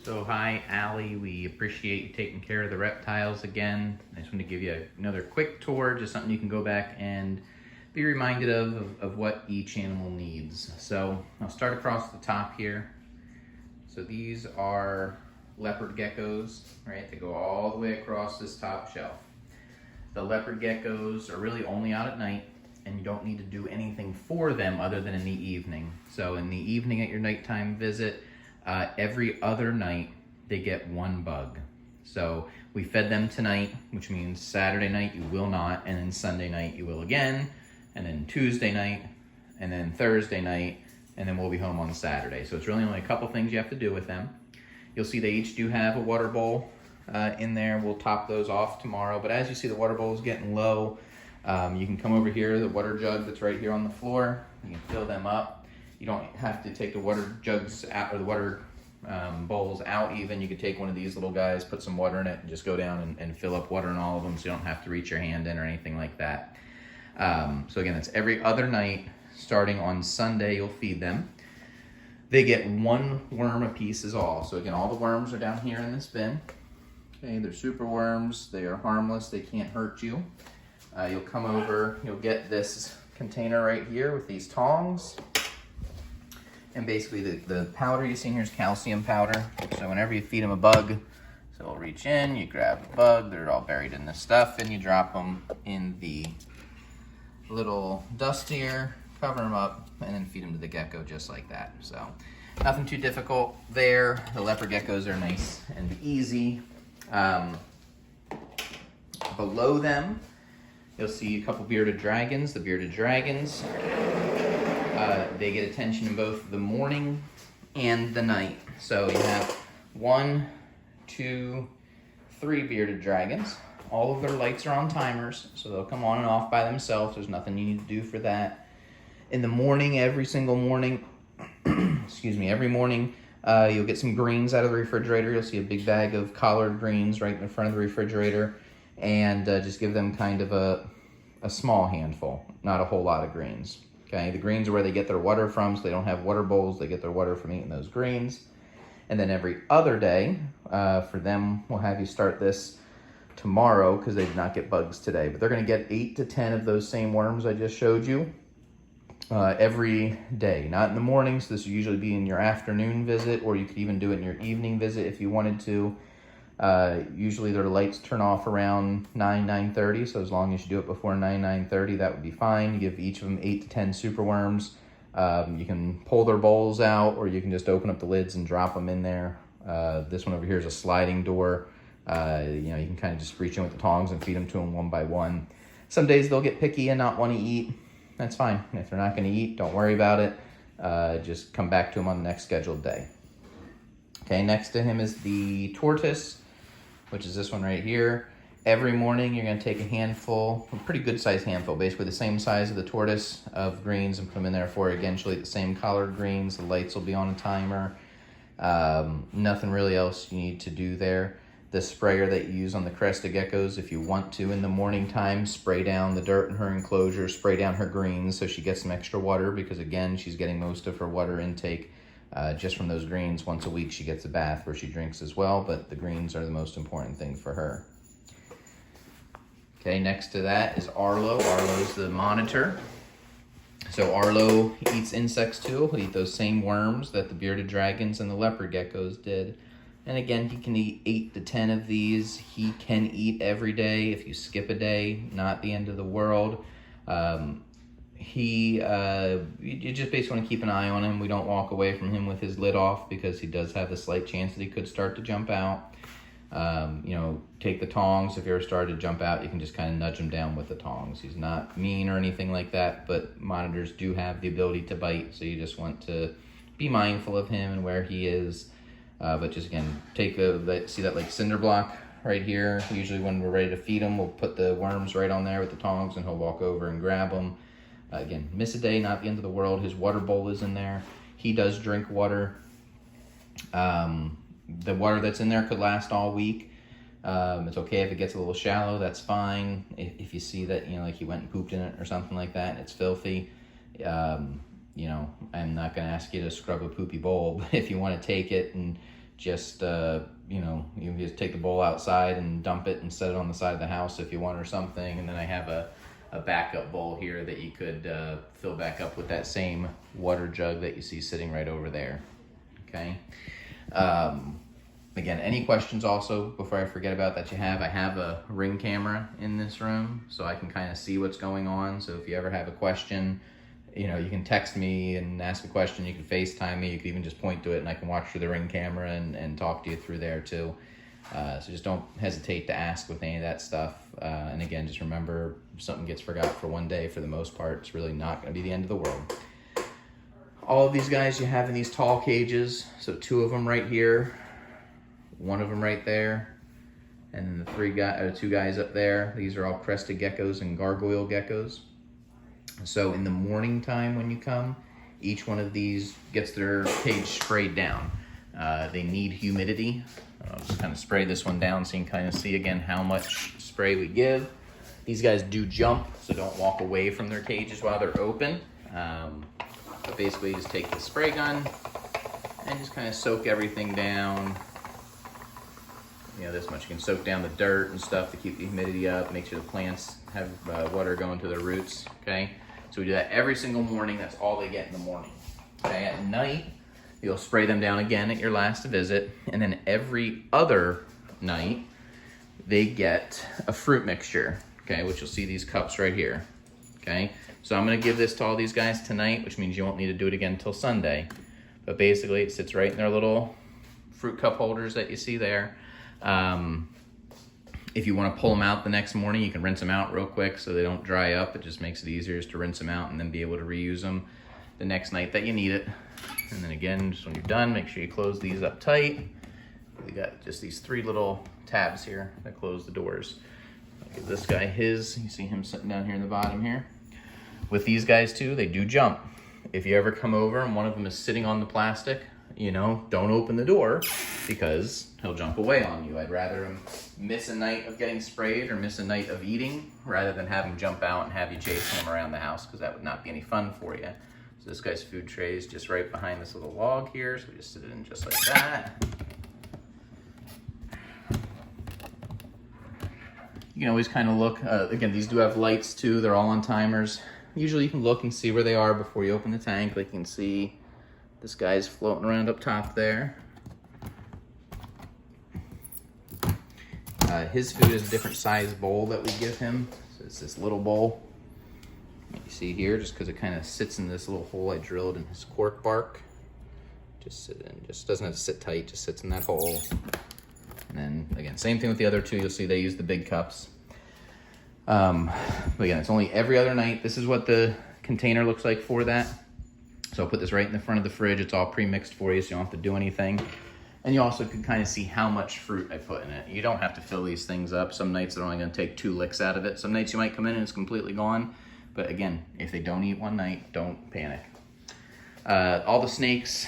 So hi, Allie. We appreciate you taking care of the reptiles again. I just want to give you another quick tour, just something you can go back and be reminded of what each animal needs. So I'll start across the top here. So these are leopard geckos, right? They go all the way across this top shelf. The leopard geckos are really only out at night, and you don't need to do anything for them other than in the evening. So in the evening at your nighttime visit, every other night they get one bug. So we fed them tonight, which means Saturday night you will not, and then Sunday night you will again, and then Tuesday night, and then Thursday night, and then we'll be home on Saturday. So it's really only a couple things you have to do with them. You'll see they each do have a water bowl in there. We'll top those off tomorrow, but as you see the water bowl is getting low, you can come over here, the water jug that's right here on the floor, you can fill them up. You don't have to take the water jugs out, or the water bowls out even. You could take one of these little guys, put some water in it, and just go down and fill up water in all of them, so you don't have to reach your hand in or anything like that. So again, it's every other night. Starting on Sunday, you'll feed them. They get one worm a piece is all. So again, all the worms are down here in this bin. Okay, they're super worms. They are harmless. They can't hurt you. You'll come over, you'll get this container right here with these tongs. And basically the powder you see here is calcium powder. So whenever you feed them a bug, so we'll reach in, you grab the bug, they're all buried in this stuff, and you drop them in the little dust here, cover them up, and then feed them to the gecko just like that. So nothing too difficult there. The leopard geckos are nice and easy. Below them, you'll see a couple bearded dragons. The bearded dragons, they get attention in both the morning and the night. So you have 1, 2, 3 bearded dragons. All of their lights are on timers, so they'll come on and off by themselves. There's nothing you need to do for that. In the morning, every single morning, every morning, you'll get some greens out of the refrigerator. You'll see a big bag of collard greens right in front of the refrigerator, and just give them kind of a small handful, not a whole lot of greens. Okay, the greens are where they get their water from, so they don't have water bowls. They get their water from eating those greens. And then every other day, for them, we'll have you start this tomorrow because they did not get bugs today. But they're going to get 8 to 10 of those same worms I just showed you every day. Not in the morning, so this will usually be in your afternoon visit, or you could even do it in your evening visit if you wanted to. Usually their lights turn off around 9:30, so as long as you do it before 9:30, that would be fine. You give each of them 8 to 10 super worms. You can pull their bowls out, or you can just open up the lids and drop them in there. This one over here is a sliding door. You can kind of just reach in with the tongs and feed them to them one by one. Some days they'll get picky and not want to eat. That's fine. If they're not going to eat, don't worry about it. Just come back to them on the next scheduled day. Okay, next to him is the tortoise, which is this one right here. Every morning you're going to take a handful, a pretty good sized handful, basically the same size of the tortoise, of greens, and put them in there for you. Again, she'll eat the same collard greens. The lights will be on a timer. Nothing really else you need to do there. The sprayer that you use on the crested geckos, if you want to in the morning time, spray down the dirt in her enclosure, spray down her greens so she gets some extra water, because again, she's getting most of her water intake just from those greens. Once a week she gets a bath where she drinks as well, but the greens are the most important thing for her. Okay, next to that is Arlo. Arlo's the monitor. So Arlo eats insects too. He'll eat those same worms that the bearded dragons and the leopard geckos did. And again, he can eat 8 to 10 of these. He can eat every day. If you skip a day, not the end of the world. You just basically want to keep an eye on him. We don't walk away from him with his lid off, because he does have a slight chance that he could start to jump out. Take the tongs. If he ever started to jump out, you can just kind of nudge him down with the tongs. He's not mean or anything like that, but monitors do have the ability to bite, so you just want to be mindful of him and where he is. But just again, see that like cinder block right here? Usually when we're ready to feed him, we'll put the worms right on there with the tongs, and he'll walk over and grab them. Again, miss a day, not the end of the world. His water bowl is in there. He does drink water. The water that's in there could last all week. It's okay if it gets a little shallow, that's fine. If you see that, like he went and pooped in it or something like that, and it's filthy, I'm not going to ask you to scrub a poopy bowl, but if you want to take it and just, you know, you can just take the bowl outside and dump it and set it on the side of the house if you want or something. And then I have a backup bowl here that you could fill back up with that same water jug that you see sitting right over there, okay? Again, any questions also, before I forget about that I have a Ring camera in this room, so I can kind of see what's going on. So if you ever have a question, you know, you can text me and ask a question, you can FaceTime me, you can even just point to it and I can watch through the Ring camera and talk to you through there too. So just don't hesitate to ask with any of that stuff. And again, just remember, if something gets forgot for one day, for the most part, it's really not gonna be the end of the world. All of these guys you have in these tall cages, so 2 of them right here, 1 of them right there, and then the 2 guys up there. These are all crested geckos and gargoyle geckos. So in the morning time when you come, each one of these gets their cage sprayed down. They need humidity. I'll just kind of spray this one down so you can kind of see again how much spray we give. These guys do jump, so don't walk away from their cages while they're open. But basically just take the spray gun and just kind of soak everything down. You know, this much. You can soak down the dirt and stuff to keep the humidity up, make sure the plants have water going to their roots, okay? So we do that every single morning. That's all they get in the morning. Okay, at night, you'll spray them down again at your last visit, and then every other night, they get a fruit mixture, okay, which you'll see these cups right here, okay? So I'm gonna give this to all these guys tonight, which means you won't need to do it again until Sunday. But basically, it sits right in their little fruit cup holders that you see there. If you want to pull them out the next morning, you can rinse them out real quick so they don't dry up. It just makes it easier just to rinse them out and then be able to reuse them the next night that you need it. And then again, just when you're done, make sure you close these up tight. We got just these 3 little tabs here that close the doors. I'll give this guy his. You see him sitting down here in the bottom here. With these guys too, they do jump. If you ever come over and one of them is sitting on the plastic, you know, don't open the door because he'll jump away on you. I'd rather him miss a night of getting sprayed or miss a night of eating rather than have him jump out and have you chasing him around the house, because that would not be any fun for you. So this guy's food tray is just right behind this little log here, so we just sit it in just like that. You can always kind of look, again, these do have lights too, they're all on timers. Usually you can look and see where they are before you open the tank. Like you can see this guy's floating around up top there. His food is a different size bowl that we give him. So it's this little bowl. You see here, just because it kind of sits in this little hole I drilled in his cork bark. Just doesn't have to sit tight, just sits in that hole. And then again, same thing with the other 2. You'll see they use the big cups. But again, it's only every other night. This is what the container looks like for that. So I'll put this right in the front of the fridge. It's all pre-mixed for you, so you don't have to do anything. And you also can kind of see how much fruit I put in it. You don't have to fill these things up. Some nights they're only gonna take 2 licks out of it. Some nights you might come in and it's completely gone. But again, if they don't eat one night, don't panic. All the snakes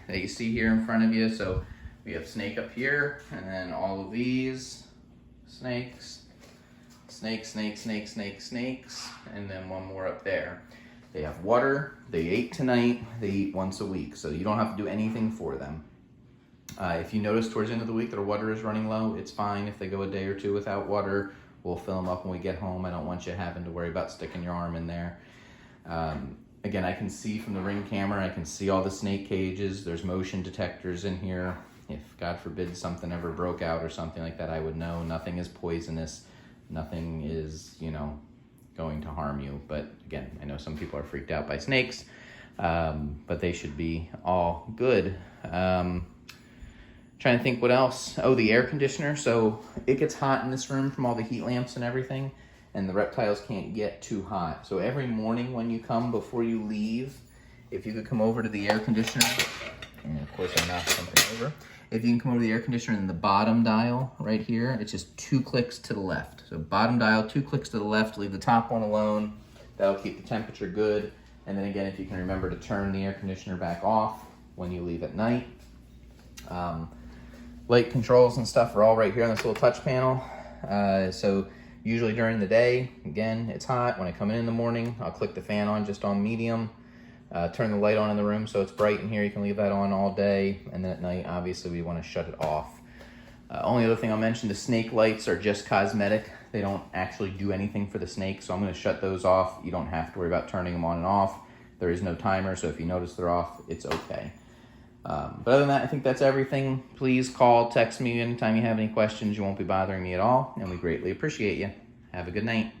that you see here in front of you. So we have snake up here, and then all of these snakes. Snakes, snakes, snakes, snakes, snakes, and then one more up there. They have water, they ate tonight, they eat once a week, so you don't have to do anything for them. If you notice towards the end of the week their water is running low, it's fine. If they go a day or 2 without water, we'll fill them up when we get home. I don't want you having to worry about sticking your arm in there. Again, I can see from the Ring camera, I can see all the snake cages. There's motion detectors in here. If, God forbid, something ever broke out or something like that, I would know. Nothing is poisonous. Nothing is, you know, going to harm you. But again, I know some people are freaked out by snakes, but they should be all good. Trying to think what else. Oh, the air conditioner. So it gets hot in this room from all the heat lamps and everything, and the reptiles can't get too hot. So every morning when you come, before you leave, if you could come over to the air conditioner, and of course I knocked something over. If you can come over to the air conditioner and the bottom dial right here, it's just 2 clicks to the left. So bottom dial, 2 clicks to the left, leave the top one alone. That'll keep the temperature good. And then again, if you can remember to turn the air conditioner back off when you leave at night. Light controls and stuff are all right here on this little touch panel. So usually during the day, again, it's hot. When I come in the morning, I'll click the fan on just on medium. Turn the light on in the room so it's bright in here. You can leave that on all day. And then at night, obviously, we want to shut it off. Only other thing I'll mention, the snake lights are just cosmetic. They don't actually do anything for the snake, so I'm going to shut those off. You don't have to worry about turning them on and off. There is no timer, so if you notice they're off, it's okay. But other than that, I think that's everything. Please call, text me anytime you have any questions. You won't be bothering me at all, and we greatly appreciate you. Have a good night.